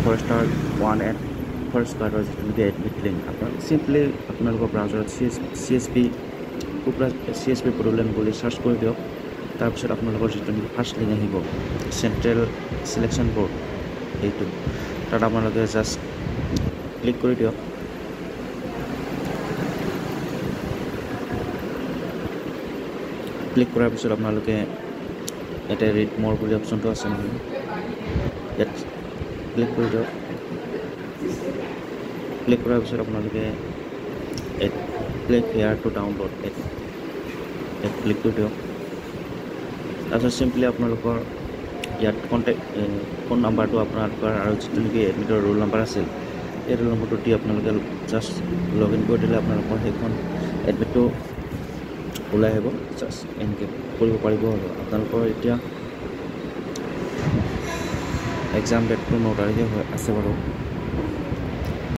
Forester 1 at forest গাৰ্ডৰ যিটো নেকি admit link আপোনালোকে চিম্পলি আপোনালোকৰ ব্ৰাউজাৰত CSP প্ৰব্লেম বুলি চাৰ্চ কৰি দিয়ক তাৰপিছত আপোনালোকৰ যিটো নেকি ফাৰ্ষ্ট লিংক আহিব চেণ্ট্ৰেল চিলেকশ্যন বৰ্ড এইটো তাত আপোনালোকে জাষ্ট ক্লিক কৰি দিয়ক ক্লিক কৰাৰ পিছত আপোনালোকে এটা ৰিড মোৰ বুলি অপশ্যনটো আছে নহয় ইয়াত ক্লিক কৰি দিয়ক ক্লিক কৰাৰ পিছত আপোনালোকে ক্লিক হেয়াৰ টু ডাউনলোড ইয়াত ক্লিক কৰি দিয়ক তাৰপিছত চিম্পলি আপোনালোকৰ ইয়াত ফোন নাম্বাৰটো আপোনালোকৰ আৰু যিটো নেকি এডমিটৰ ৰোল নাম্বাৰ আছিল এই ৰোল নম্বৰটো দি আপোনালোকে জাষ্ট লগ ইন কৰি দিলে আপোনালোকৰ সেইখন এডমিটটো ওলাই আহিব জাষ্ট এনেকৈ কৰিব পাৰিব আৰু আপোনালোকৰ এতিয়া এক্সাম ডেটটো 9 তাৰিখে আছে বাৰু